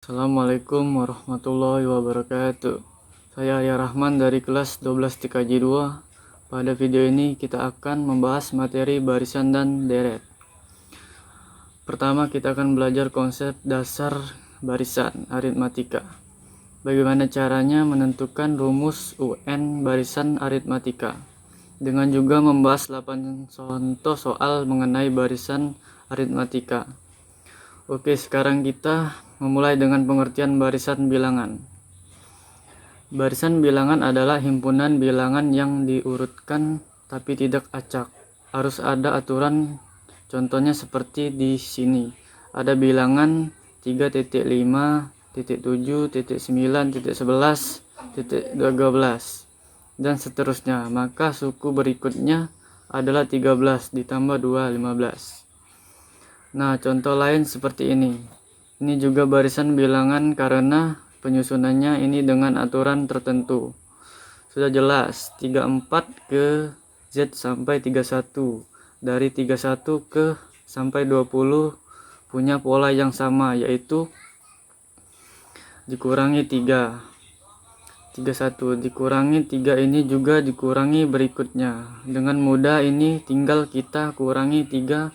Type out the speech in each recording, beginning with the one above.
Assalamualaikum warahmatullahi wabarakatuh. Saya Arya Rahman dari kelas 12 TKJ 2. Pada video ini kita akan membahas materi barisan dan deret. Pertama kita akan belajar konsep dasar barisan aritmatika. Bagaimana caranya menentukan rumus UN barisan aritmatika. Dengan juga membahas 8 contoh soal mengenai barisan aritmatika. Oke, sekarang kita memulai dengan pengertian barisan bilangan. Barisan bilangan adalah himpunan bilangan yang diurutkan tapi tidak acak. Harus ada aturan, contohnya seperti di sini. Ada bilangan 3.5, 7, 9, 11, 12 dan seterusnya. Maka suku berikutnya adalah 13 ditambah 2, 15. Nah, contoh lain seperti ini. Ini juga barisan bilangan karena penyusunannya ini dengan aturan tertentu. Sudah jelas, 34 ke Z sampai 31. Dari 31 ke sampai 20 punya pola yang sama, yaitu dikurangi 3. 31 dikurangi 3 ini juga dikurangi berikutnya. Dengan mudah ini tinggal kita kurangi 3,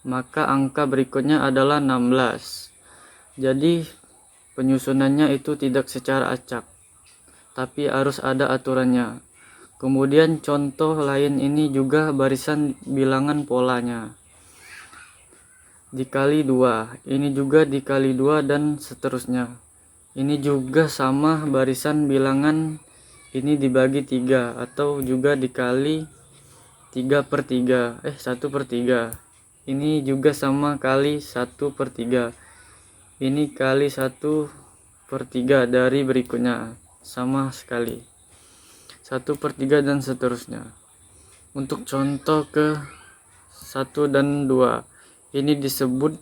maka angka berikutnya adalah 16. Jadi penyusunannya itu tidak secara acak, tapi harus ada aturannya. Kemudian contoh lain ini juga barisan bilangan polanya. Dikali 2, ini juga dikali 2 dan seterusnya. Ini juga sama barisan bilangan ini dibagi 3 atau juga dikali 1/3. Ini juga sama kali 1/3. Ini kali 1/3 dari berikutnya sama sekali 1/3 dan seterusnya. Untuk contoh ke 1 dan 2 ini disebut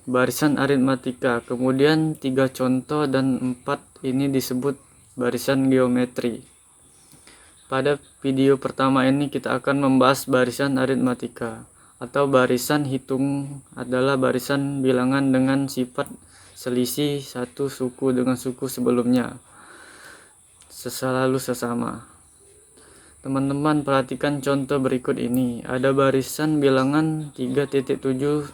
barisan aritmatika. Kemudian 3 contoh dan 4 ini disebut barisan geometri. Pada video pertama ini kita akan membahas barisan aritmatika. Atau barisan hitung adalah barisan bilangan dengan sifat selisih satu suku dengan suku sebelumnya, selalu sesama. Teman-teman perhatikan contoh berikut ini. Ada barisan bilangan 3.7,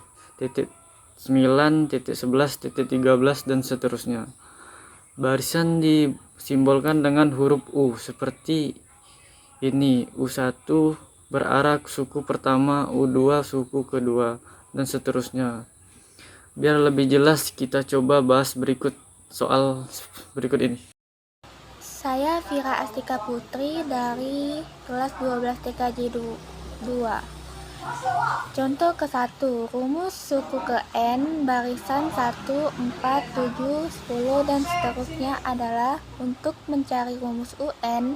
9, 11, 13 dan seterusnya. Barisan disimbolkan dengan huruf U seperti ini. U1 berarah suku pertama, U2 suku kedua, dan seterusnya. Biar lebih jelas kita coba bahas soal berikut ini. Saya Vira Astika Putri dari kelas 12 TKJ 2. Contoh ke-1, rumus suku ke N barisan 1, 4, 7, 10 dan seterusnya adalah untuk mencari rumus UN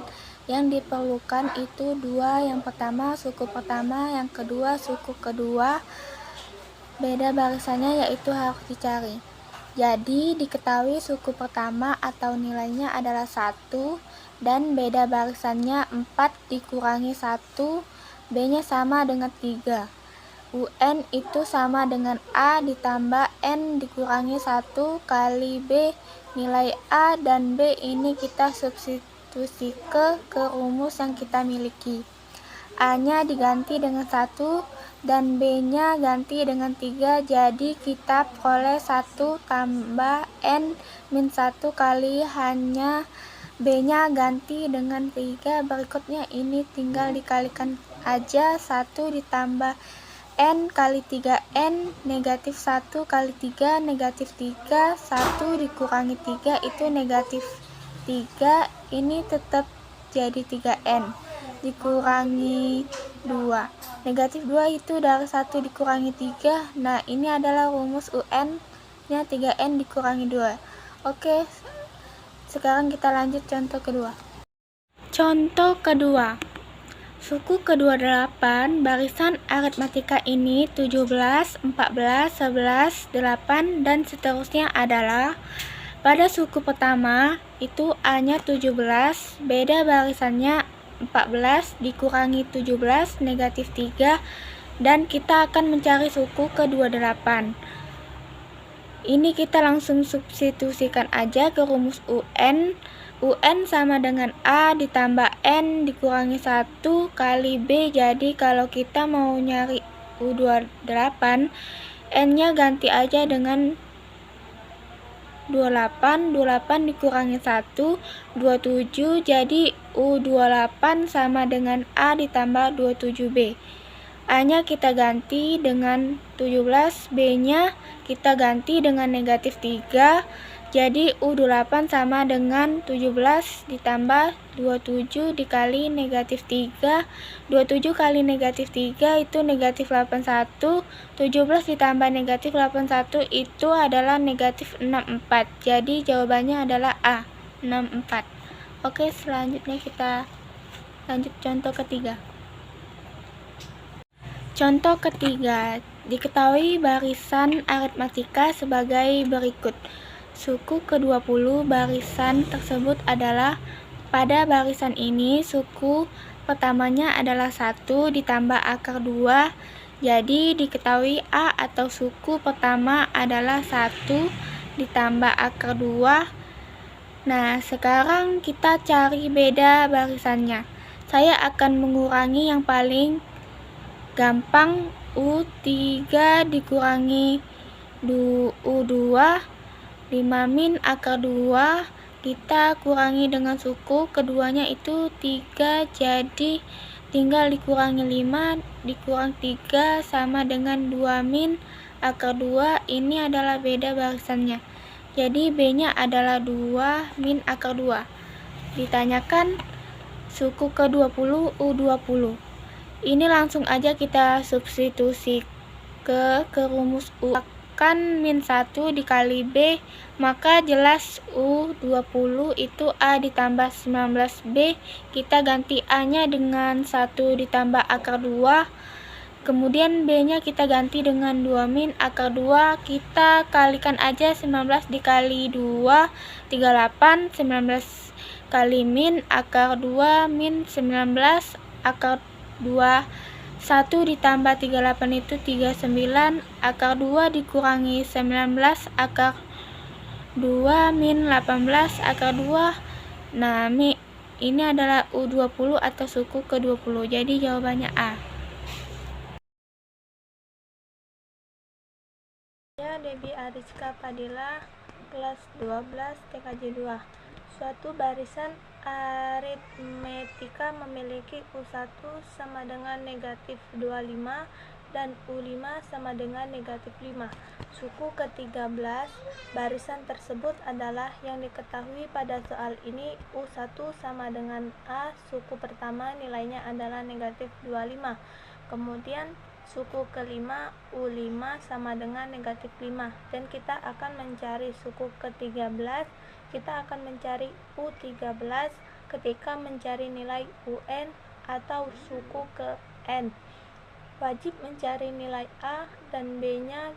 yang diperlukan itu 2. Yang pertama suku pertama, yang kedua suku kedua. Beda barisannya yaitu harus dicari. Jadi diketahui suku pertama atau nilainya adalah 1 dan beda barisannya 4 dikurangi 1, B-nya sama dengan 3. UN itu sama dengan A ditambah N dikurangi 1 kali B. Nilai A dan B ini kita substitusi ke rumus yang kita miliki. A-nya diganti dengan 1 dan B-nya ganti dengan 3. Jadi kita peroleh 1 tambah N min 1 kali hanya B-nya ganti dengan 3. Berikutnya ini tinggal dikalikan aja. 1 ditambah N kali 3N negatif 1 kali 3 negatif 3. 1 dikurangi 3 itu negatif 3. Ini tetap jadi 3N dikurangi 2. Negatif 2 itu dari 1 dikurangi 3. Nah, ini adalah rumus UN nya 3N dikurangi 2. Oke, sekarang kita lanjut contoh kedua. Contoh kedua, suku ke-28 barisan aritmatika ini 17, 14, 11, 8 dan seterusnya adalah pada suku pertama itu A-nya 17, beda barisannya 14 dikurangi 17 negatif 3 dan kita akan mencari suku ke-28. Ini kita langsung substitusikan aja ke rumus UN. UN sama dengan A ditambah N dikurangi 1 kali B. Jadi kalau kita mau nyari U28, N-nya ganti aja dengan 28, 28 dikurangi 1, 27. Jadi U28 sama dengan A ditambah 27B. A-nya kita ganti dengan 17, B-nya kita ganti dengan negatif 3. Jadi U28 sama dengan 17 ditambah 27 dikali negatif 3. 27 kali negatif 3 itu negatif 81. 17 ditambah negatif 81 itu adalah negatif 64. Jadi jawabannya adalah A, 64. Oke, selanjutnya kita lanjut contoh ketiga. Contoh ketiga, diketahui barisan aritmatika sebagai berikut. Suku ke-20 barisan tersebut adalah, pada barisan ini suku pertamanya adalah 1 ditambah akar 2. Jadi diketahui A atau suku pertama adalah 1 ditambah akar 2. Nah, sekarang kita cari beda barisannya. Saya akan mengurangi yang paling gampang. U3 dikurangi U2, 5 min akar 2, kita kurangi dengan suku keduanya itu 3, jadi tinggal dikurangi 5 dikurang 3 sama dengan 2 min akar 2. Ini adalah beda barisannya, jadi B-nya adalah 2 min akar 2. Ditanyakan suku ke-20 U20. Ini langsung aja kita substitusi ke rumus U. Kan min 1 dikali B, maka jelas U20 itu A ditambah 19B. Kita ganti A-nya dengan 1 ditambah akar 2. Kemudian B-nya kita ganti dengan 2 min akar 2. Kita kalikan aja 19 dikali 2, 38. 19 kali min akar 2 min 19 akar 2. 1 ditambah 38 itu 39. Akar 2 dikurangi 19 akar 2 min 18 akar 2. Nah, ini adalah U20 atau suku ke-20. Jadi jawabannya A. Debbie Ariska Padilla, kelas 12 TKJ 2. Suatu barisan aritmetika memiliki U1 sama dengan negatif 25 dan U5 sama dengan negatif 5. Suku ke-13 barisan tersebut adalah, yang diketahui pada soal ini U1 sama dengan A, suku pertama nilainya adalah negatif 25. Kemudian suku kelima U5 sama dengan negatif 5, dan kita akan mencari suku ke-13. Kita akan mencari U13 ketika mencari nilai UN atau suku ke N. Wajib mencari nilai A dan B-nya.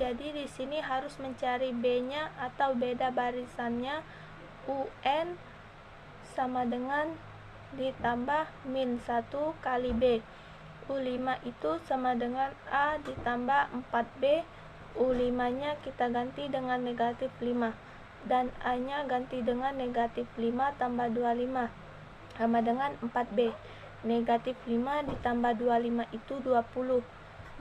Jadi di sini harus mencari B-nya atau beda barisannya. UN sama dengan ditambah min 1 kali B. U5 itu sama dengan A ditambah 4B. U5-nya kita ganti dengan negatif 5. Dan A-nya ganti dengan negatif 5 tambah 25. Sama dengan 4B. Negatif 5 ditambah 25 itu 20.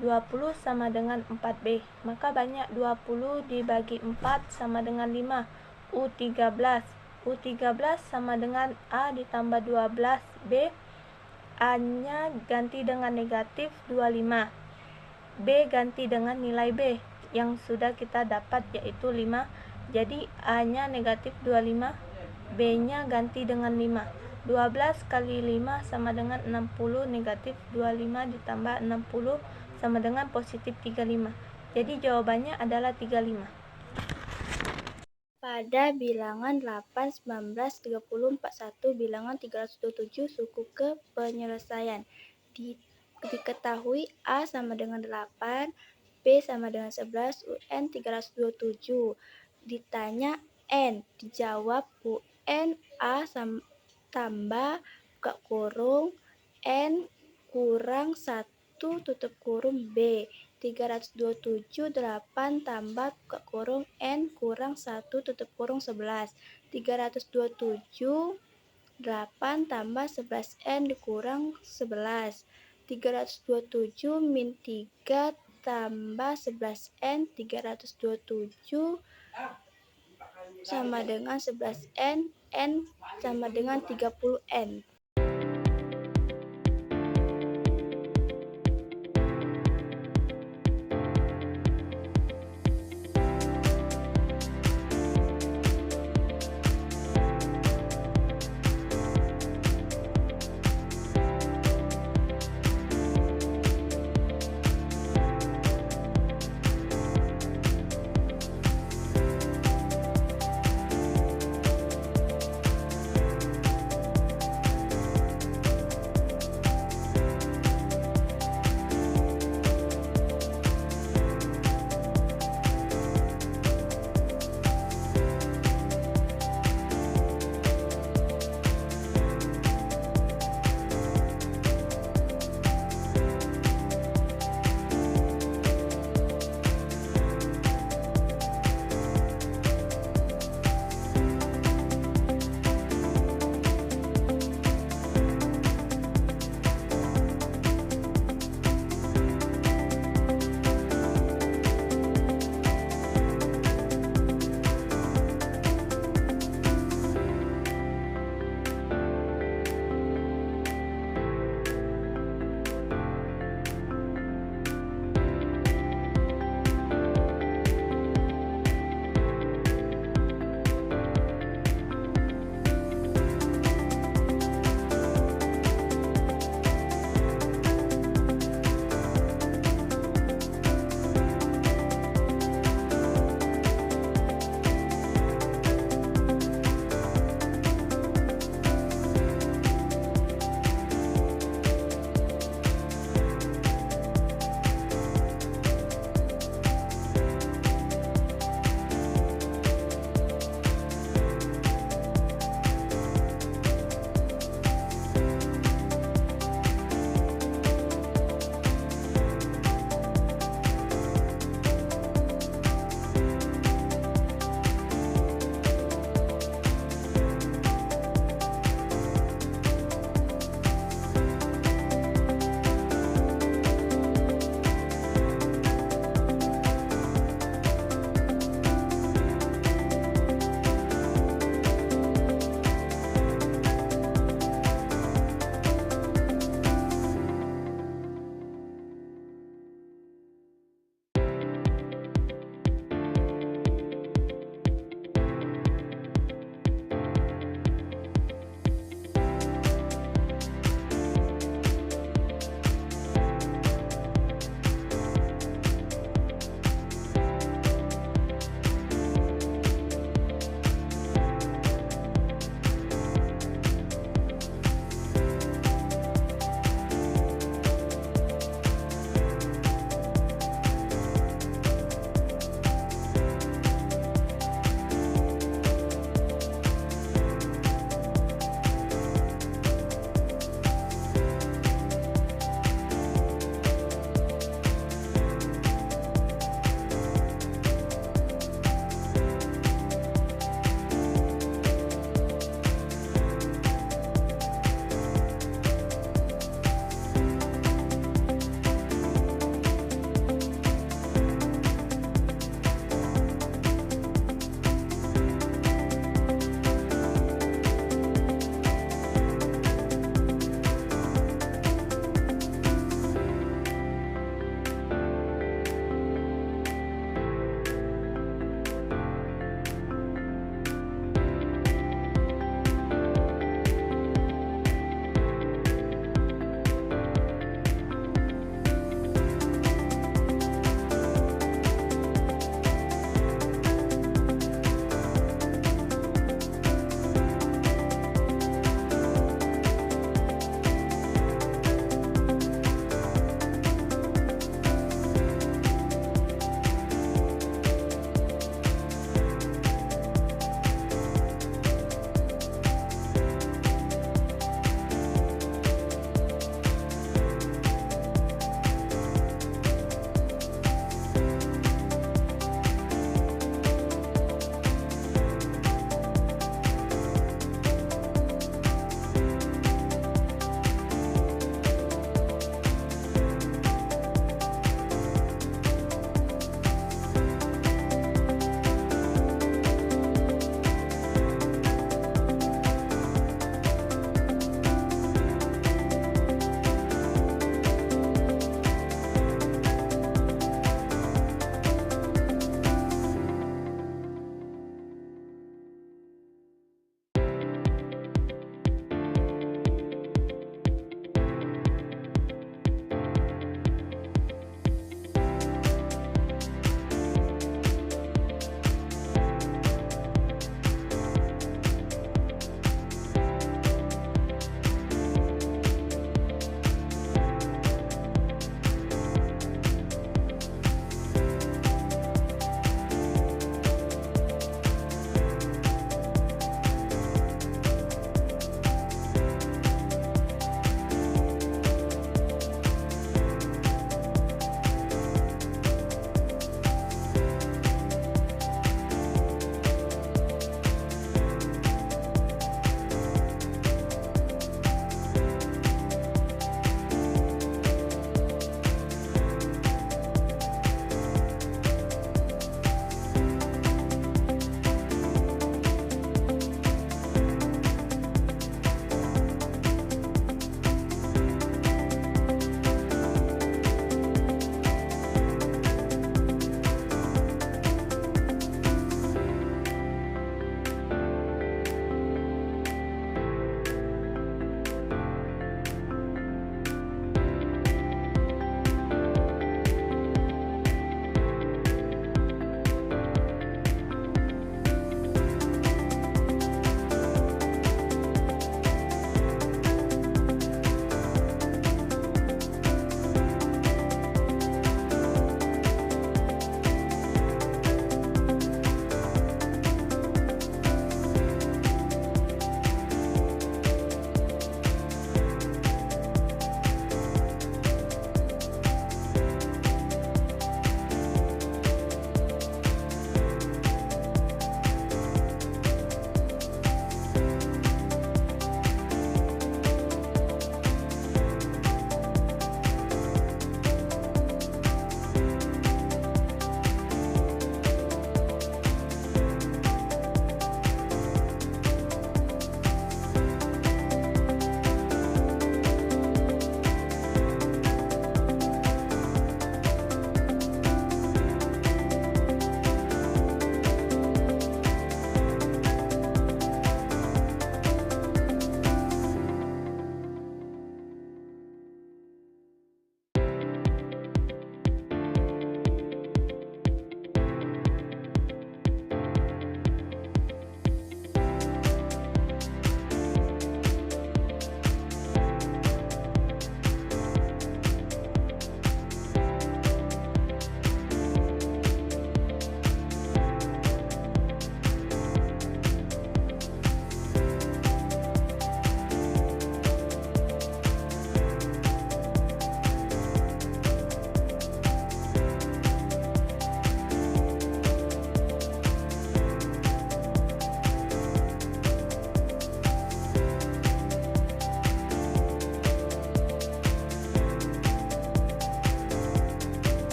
20 sama dengan 4B. Maka banyak 20 dibagi 4 sama dengan 5. U13. U13 sama dengan A ditambah 12B. A-nya ganti dengan negatif 25. B ganti dengan nilai B yang sudah kita dapat yaitu 5. Jadi A-nya negatif 25, B-nya ganti dengan 5. 12 kali 5 sama dengan 60, negatif 25 ditambah 60 sama dengan positif 35. Jadi jawabannya adalah 35. Pada bilangan 8, 19, 30, 41, bilangan 327 suku ke penyelesaian. Diketahui A sama dengan 8, B sama dengan 11, UN 327. Ditanya N, dijawab UN A tambah buka kurung N kurang 1 tutup kurung B 327 8 tambah buka kurung N kurang 1 tutup kurung 11. 327 8 tambah 11N dikurang 11. 327 min 3 tambah 11N. 327 sama dengan 11N. N sama dengan 30N.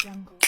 ganggu.